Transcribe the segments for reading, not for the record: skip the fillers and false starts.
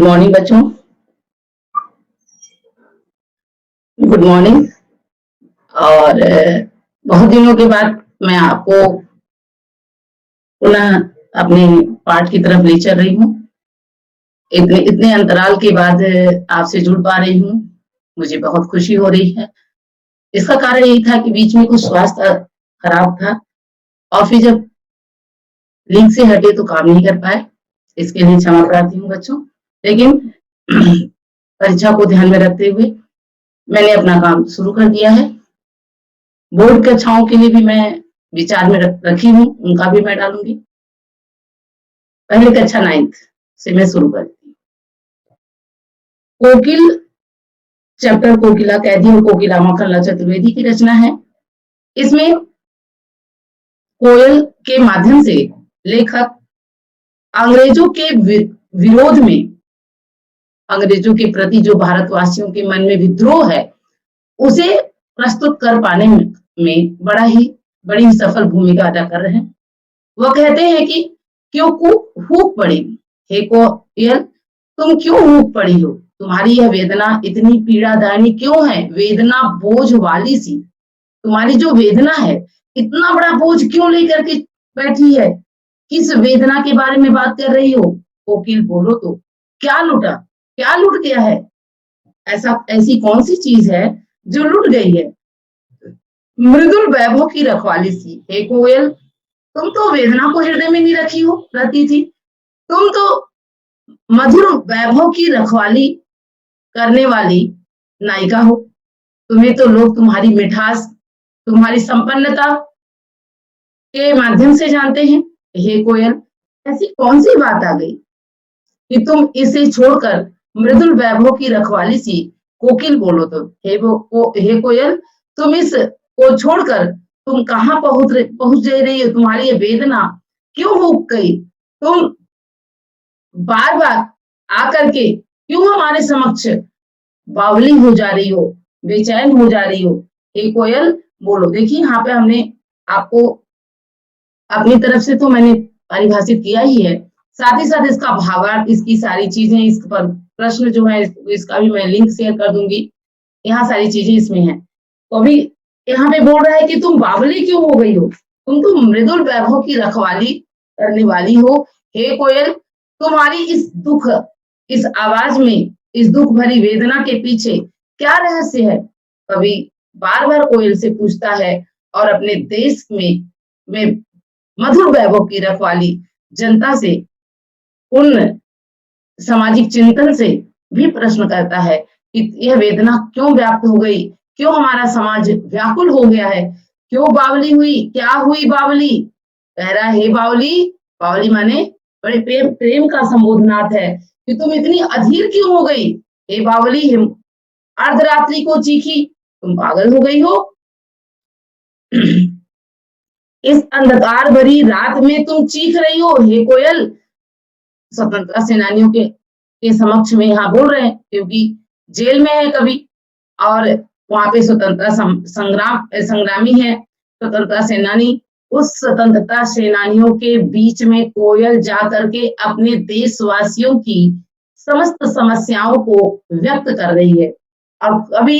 Good morning बच्चों, good morning. और बहुत दिनों के बाद मैं आपको पुनः अपने पाठ की तरफ ले चल रही हूँ। इतने इतने अंतराल के बाद आपसे जुड़ पा रही हूँ, मुझे बहुत खुशी हो रही है। इसका कारण यही था कि बीच में कुछ स्वास्थ्य खराब था और फिर जब लिंक से हटे तो काम नहीं कर पाए। इसके लिए क्षमा प्रार्थी हूँ बच्चों, लेकिन परीक्षा को ध्यान में रखते हुए मैंने अपना काम शुरू कर दिया है। बोर्ड कक्षाओं के लिए भी मैं विचार में रखी हूँ, उनका भी मैं डालूंगी। पहले कक्षा 9th से मैं शुरू करती हूँ। कोकिल चैप्टर कोकिला कैदी और कोकिला माखनलाल चतुर्वेदी की रचना है। इसमें कोयल के माध्यम से लेखक अंग्रेजों के विरोध में, अंग्रेजों के प्रति जो भारतवासियों के मन में विद्रोह है उसे प्रस्तुत कर पाने में बड़ी ही सफल भूमिका अदा कर रहे हैं। वह कहते हैं कि क्यों हूक पड़ी, हे कोयल तुम क्यों हूक पड़ी हो, तुम्हारी यह वेदना इतनी पीड़ादायी क्यों है, वेदना बोझ वाली सी, तुम्हारी जो वेदना है इतना बड़ा बोझ क्यों लेकर के बैठी है, किस वेदना के बारे में बात कर रही हो। कोकिल बोलो तो क्या लुटा, क्या लुट गया है, ऐसी कौन सी चीज है जो लुट गई है। मृदुल वैभव की रखवाली सी, हे कोयल तुम तो वेदना को हृदय में नहीं रहती थी, तुम तो मधुर वैभव की रखवाली करने वाली नायिका हो। तुम्हें तो लोग तुम्हारी मिठास, तुम्हारी संपन्नता के माध्यम से जानते हैं। हे कोयल ऐसी कौन सी बात आ गई कि तुम इसे छोड़कर मृदुल वैभव की रखवाली सी, कोकिल बोलो तो हे कोयल तुम इस को छोड़कर तुम कहाँ पहुंच जा रही हो, तुम्हारी ये वेदना क्यों हो गई, तुम बार बार आकर के क्यों हमारे समक्ष बावली हो जा रही हो, बेचैन हो जा रही हो। हे कोयल बोलो। देखिए यहाँ पे हमने आपको अपनी तरफ से तो मैंने परिभाषित किया ही है, साथ ही साथ इसका भावार्थ, इसकी सारी चीजें, इस पर प्रश्न जो है इसका भी मैं लिंक शेयर कर दूंगी। यहाँ सारी चीजें इसमें हैं। तो अभी यहाँ पे बोल रहा है कि तुम बावली क्यों हो गई हो, तुम तो मृदुल वैभव की रखवाली करने वाली हो। हे कोयल तुम्हारी इस आवाज में, इस दुख भरी वेदना के पीछे क्या रहस्य है। कवि बार बार कोयल से पूछता है और अपने देश में मधुर वैभव की रखवाली जनता से, उन सामाजिक चिंतन से भी प्रश्न करता है कि यह वेदना क्यों व्याप्त हो गई, क्यों हमारा समाज व्याकुल हो गया है, क्यों बावली हुई, क्या हुई बावली। कह रहा है हे बावली, बावली माने बड़े प्रेम का संबोधनार्थ है कि तुम इतनी अधीर क्यों हो गई। हे बावली अर्धरात्रि को चीखी, तुम पागल हो गई हो। इस अंधकार भरी रात में तुम चीख रही हो। हे कोयल स्वतंत्रता सेनानियों के समक्ष में यहाँ बोल रहे हैं, क्योंकि जेल में है कवि और वहां पे स्वतंत्रता संग्रामी है, स्वतंत्रता सेनानी। उस स्वतंत्रता सेनानियों के बीच में कोयल जा करके अपने देशवासियों की समस्त समस्याओं को व्यक्त कर रही है और कवि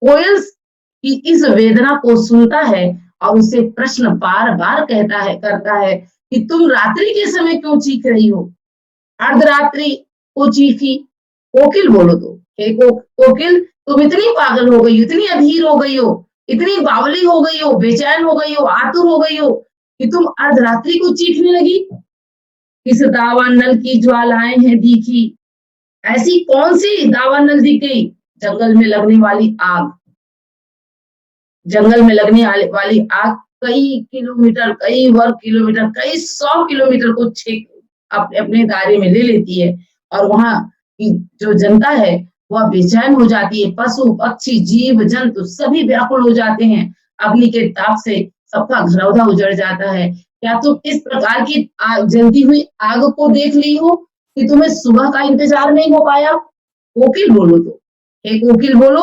कोयल की इस वेदना को सुनता है और उसे प्रश्न बार बार करता है कि तुम रात्रि के समय क्यों चीख रही हो, अर्धरात्रि को चीखी। कोकिल बोलो तो हे कोकिल तुम इतनी पागल हो गई हो, इतनी अधीर हो गई हो, इतनी बावली हो गई हो, बेचैन हो गई हो, आतुर हो गई हो कि तुम अर्धरात्रि को चीखने लगी। किस दावानल की ज्वालाएं हैं दिखी, ऐसी कौन सी दावानल दिख गई, जंगल में लगने वाली आग। जंगल में लगने वाली आग कई किलोमीटर, कई वर्ग किलोमीटर, कई 100 किलोमीटर को अपने दायरे में ले लेती है और वहां की जो जनता है वह बेचैन हो जाती है। पशु पक्षी जीव जंतु सभी व्याकुल हो जाते हैं, अग्नि के ताप से सबका घरौंधा उजड़ जाता है। क्या तुम इस प्रकार की जलती हुई आग को देख ली हो कि तुम्हें सुबह का इंतजार नहीं हो पाया। कोकिल बोलो तो हे कोकिल बोलो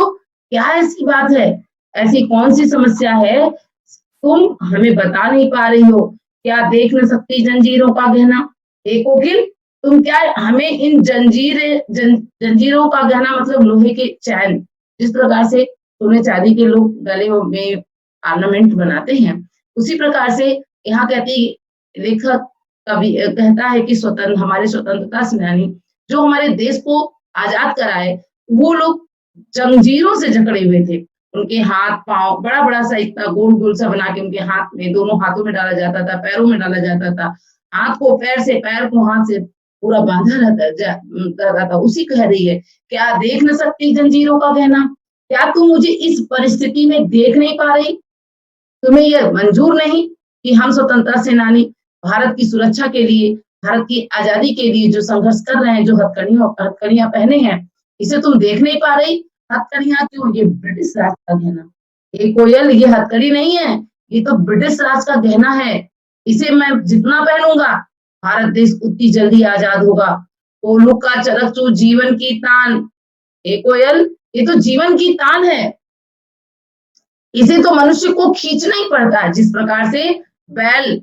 क्या ऐसी बात है, ऐसी कौन सी समस्या है तुम हमें बता नहीं पा रही हो, क्या देख न सकती जंजीरों का गहना। हे कोकिल तुम क्या हमें इन जंजीरों का गहना मतलब लोहे के चैन, जिस प्रकार से सोने चांदी के लोग गले में ऑर्नामेंट बनाते हैं, उसी प्रकार से यहाँ कहती लेखक कवि कहता है कि हमारे स्वतंत्रता सेनानी जो हमारे देश को आजाद कराए, वो लोग जंजीरों से जकड़े हुए थे। उनके हाथ पांव बड़ा-बड़ा सा इतना गोल-गोल सा बना के उनके हाथ में, दोनों हाथों में डाला जाता था, पैरों में डाला जाता था। हाथ को पैर से, पैर को हाथ से पूरा बांधा रहता था। उसी कह रही है, क्या देख न सकती जंजीरों का गहना? क्या तुम मुझे इस परिस्थिति में देख नहीं पा रही? तुम्हें यह मंजूर नहीं कि हम स्वतंत्रता सेनानी भारत की सुरक्षा के लिए, भारत की आजादी के लिए जो संघर्ष कर रहे हैं, जो हथकड़ियाँ पहने हैं, इसे तुम देख नहीं पा रही? हथकड़ियाँ क्यों? ये ब्रिटिश राज का गहना। ये कोयल, ये हथकड़ी नहीं है, ये तो ब्रिटिश राज का गहना है। इसे मैं जितना पहनूंगा, भारत देश उतनी जल्दी आजाद होगा। कोलू का चरकचू जीवन की तान। ये कोयल, ये तो जीवन की तान है। इसे तो मनुष्य को खींचना ही पड़ता है, जिस प्रकार से बैल,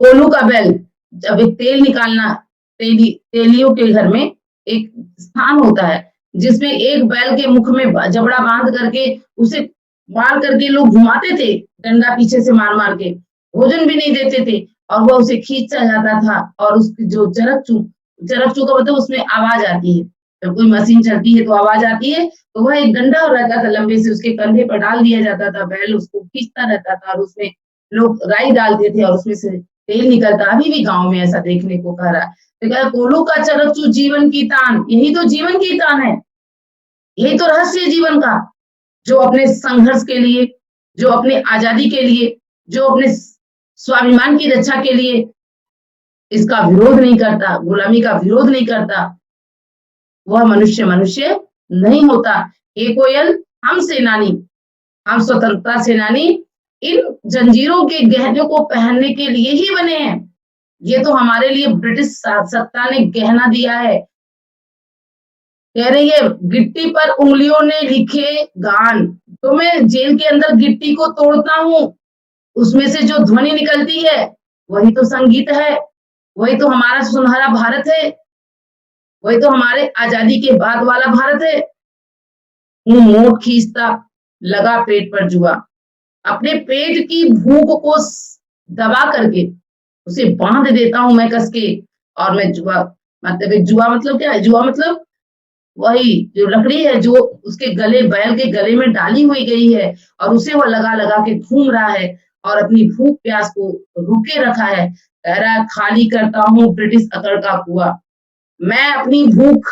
कोल्हू का बैल, जब एक तेल निकालना, तेलियों के घर में एक स्थान होता है, जिसमें एक बैल के मुख में जबड़ा बांध करके उसे मार करके लोग घुमाते थे, डंडा पीछे से मार-मार के, भोजन भी नहीं देते थे और वह उसे खींचा जाता था और उसकी जो चरकचू का मतलब उसमें आवाज आती है। जब कोई मशीन चलती है तो आवाज आती है, तो वह एक डंडा रहता था लंबे से, उसके कंधे पर डाल दिया जाता था, बैल उसको खींचता रहता था और उसमें लोग राई डालते थे और उसमें से तेल निकलता। अभी भी गाँव में ऐसा देखने को कह रहा है। तो कह रहा कोल्हू का चरकचू जीवन की तान, यही तो जीवन की तान है, यही तो रहस्य है जीवन का। जो अपने संघर्ष के लिए, जो अपने आजादी के लिए, जो अपने स्वाभिमान की रक्षा के लिए इसका विरोध नहीं करता, गुलामी का विरोध नहीं करता, वह मनुष्य मनुष्य नहीं होता। हे कोयल, हम सेनानी, हम स्वतंत्रता सेनानी इन जंजीरों के गहनों को पहनने के लिए ही बने हैं। ये तो हमारे लिए ब्रिटिश सत्ता ने गहना दिया है। कह रही है, गिट्टी पर उंगलियों ने लिखे गान। तो मैं जेल के अंदर गिट्टी को तोड़ता हूँ, उसमें से जो ध्वनि निकलती है वही तो संगीत है, वही तो हमारा सुनहरा भारत है, वही तो हमारे आजादी के बाद वाला भारत है। मोट खींचता लगा पेट पर जुआ, अपने पेट की भूख को दबा करके उसे बांध देता हूं मैं कस के, और मैं जुआ मतलब क्या है? जुआ मतलब वही जो लकड़ी है जो उसके गले, बैल के गले में डाली हुई गई है और उसे वो लगा लगा के घूम रहा है और अपनी भूख प्यास को रोके रखा है। कह रहा है, खाली करता हूँ ब्रिटिश अकड़ का कुआं। मैं अपनी भूख,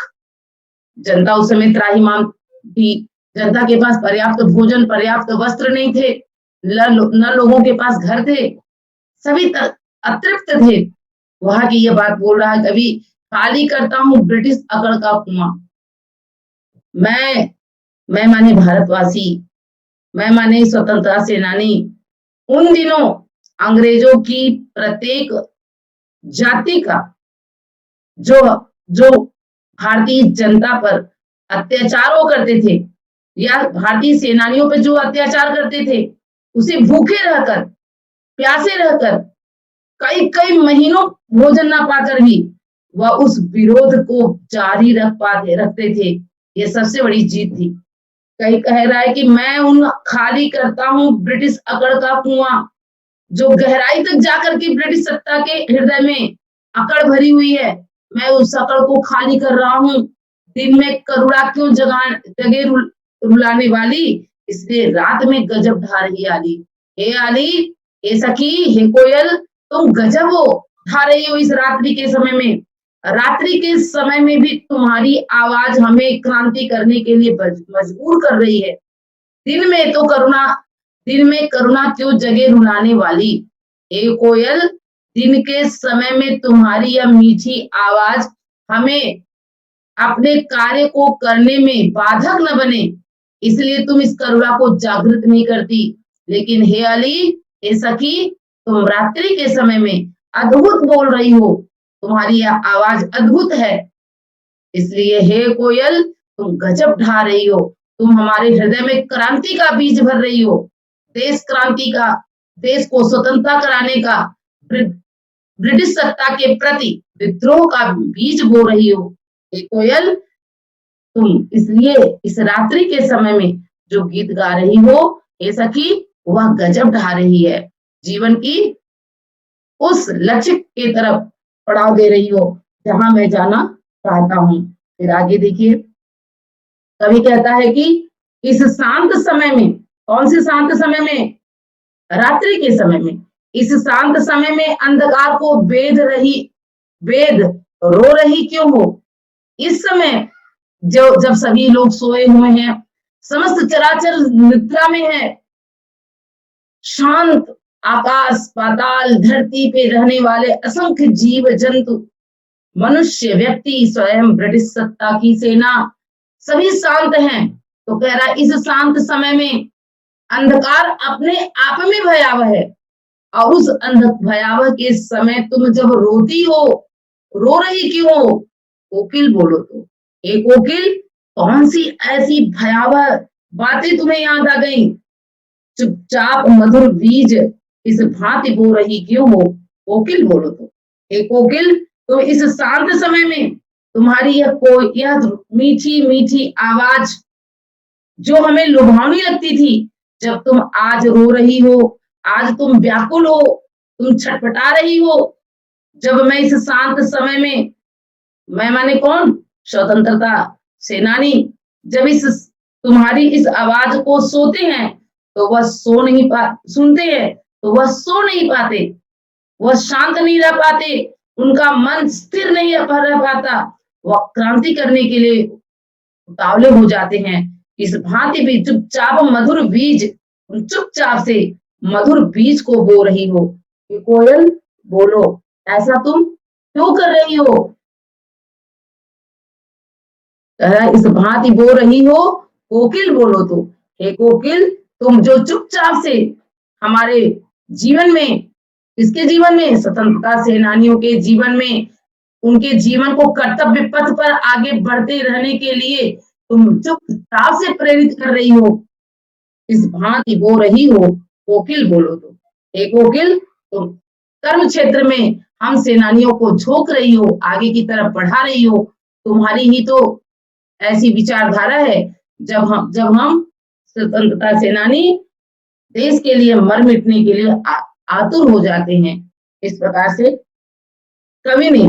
जनता उस समय त्राहिमाम थी, जनता के पास पर्याप्त भोजन, पर्याप्त वस्त्र नहीं थे, न लोगों के पास घर थे, सभी अतृप्त थे। वहां की ये बात बोल रहा है कभी, खाली करता हूँ ब्रिटिश अकड़ का कुआं। मैं माने भारतवासी, मैं माने स्वतंत्रता सेनानी, उन दिनों अंग्रेजों की प्रत्येक जाति का जो जो भारतीय जनता पर अत्याचार वो करते थे या भारतीय सेनानियों पर जो अत्याचार करते थे, उसे भूखे रहकर, प्यासे रहकर, कई कई महीनों भोजन ना पाकर भी वह उस विरोध को जारी रखते थे। ये सबसे बड़ी जीत थी। कहीं कह रहा है कि मैं उन खाली करता हूँ ब्रिटिश अकड़ का कुआं, जो गहराई तक जाकर के ब्रिटिश सत्ता के हृदय में अकड़ भरी हुई है, मैं उस अकड़ को खाली कर रहा हूँ। दिन में करुणा क्यों जगे रुलाने वाली, इसलिए रात में गजब ढा रही आली। हे आली, हे सखी, हे कोयल, तुम गजब हो ढा रही हो इस रात्रि के समय में। रात्रि के समय में भी तुम्हारी आवाज हमें क्रांति करने के लिए मजबूर कर रही है। दिन में करुणा क्यों जगे रुलाने वाली। हे कोयल, दिन के समय में तुम्हारी यह मीठी आवाज हमें अपने कार्य को करने में बाधक न बने, इसलिए तुम इस करुणा को जागृत नहीं करती। लेकिन हे अली, हे सखी, तुम रात्रि के समय में अद्भुत बोल रही हो, तुम्हारी यह आवाज अद्भुत है, इसलिए हे कोयल, तुम गजब ढा रही हो, तुम हमारे हृदय में क्रांति का बीज भर रही हो, देश क्रांति का, देश को स्वतंत्रता कराने का, ब्रिटिश सत्ता के प्रति विद्रोह का बीज बो रही हो। हे कोयल, तुम इसलिए इस रात्रि के समय में जो गीत गा रही हो, हे सखी, वह गजब ढा रही है। जीवन की उस लक्ष्य की तरफ पड़ाव दे रही हो जहां मैं जाना चाहता हूँ। फिर आगे देखिए, कवि कहता है कि इस शांत समय में, कौन से शांत समय में? रात्रि के समय में। इस शांत समय में अंधकार को वेद रो रही क्यों हो? इस समय जब सभी लोग सोए हुए हैं, समस्त चराचर निद्रा में है, शांत आकाश पाताल धरती पे रहने वाले असंख्य जीव जंतु, मनुष्य, व्यक्ति, स्वयं ब्रिटिश सत्ता की सेना, सभी शांत हैं। तो कह रहा है इस शांत समय में अंधकार अपने आप में भयावह है, और उस भयावह के समय तुम जब रोती हो, रो रही क्यों हो? कोकिल बोलो तो। ए कोकिल, कौन सी ऐसी भयावह बातें तुम्हें याद आ गई? चुपचाप मधुर बीज इस भांति बो रही क्यों हो? कोकिल बोलो तो। हे कोकिल, तो इस शांत समय में तुम्हारी यह मीठी मीठी आवाज जो हमें लुभावनी लगती थी, जब तुम आज रो रही हो, आज तुम व्याकुल हो, तुम छटपटा रही हो, जब मैं इस शांत समय में, मैं माने कौन? स्वतंत्रता सेनानी, जब इस तुम्हारी इस आवाज को सोते हैं तो वह सुनते हैं तो वह सो नहीं पाते, वह शांत नहीं रह पाते, उनका मन स्थिर नहीं रह पाता, वह क्रांति करने के लिए उतावले हो जाते हैं। इस भांति भी चुपचाप मधुर बीज, चुपचाप से मधुर बीज को बो रही हो। ये कोयल बोलो, ऐसा तुम क्यों कर रही हो? इस भांति बो रही हो, कोकिल बोलो तो। हे कोकिल, तुम जो चुपचाप से हमारे जीवन में, किसके जीवन में? स्वतंत्रता सेनानियों के जीवन में, उनके जीवन को कर्तव्य पथ पर आगे बढ़ते रहने के लिए तुम चुपचाप से प्रेरित कर रही हो, इस भांति बो रही हो, कोकिल बोलो तो। हे कोकिल, तुम कर्म क्षेत्र में हम सेनानियों को झोंक रही हो, आगे की तरफ बढ़ा रही हो। तुम्हारी ही तो ऐसी विचारधारा है, जब हम स्वतंत्रता सेनानी देश के लिए मर मिटने के लिए आतुर हो जाते हैं। इस प्रकार से कवि ने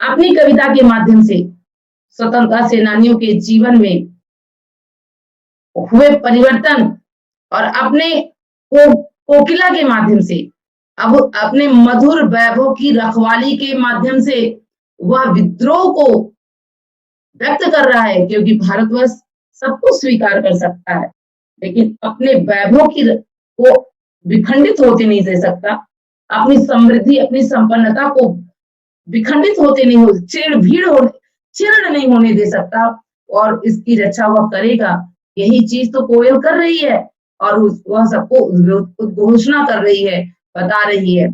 अपनी कविता के माध्यम से स्वतंत्रता सेनानियों के जीवन में हुए परिवर्तन और अपने कोकिला के माध्यम से, अब अपने मधुर वैभव की रखवाली के माध्यम से वह विद्रोह को व्यक्त कर रहा है, क्योंकि भारतवर्ष सब कुछ स्वीकार कर सकता है, लेकिन अपने वैभव को विखंडित होते नहीं दे सकता, अपनी समृद्धि, अपनी संपन्नता को विखंडित होते नहीं हो, छीर्ण नहीं होने दे सकता, और इसकी रक्षा वह करेगा। यही चीज तो कोयल कर रही है, और वह सबको उद्घोषणा कर रही है, बता रही है।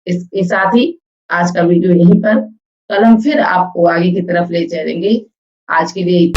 इसके साथ ही आज का वीडियो यहीं पर, कल हम फिर आपको आगे की तरफ ले चलेंगे। आज के लिए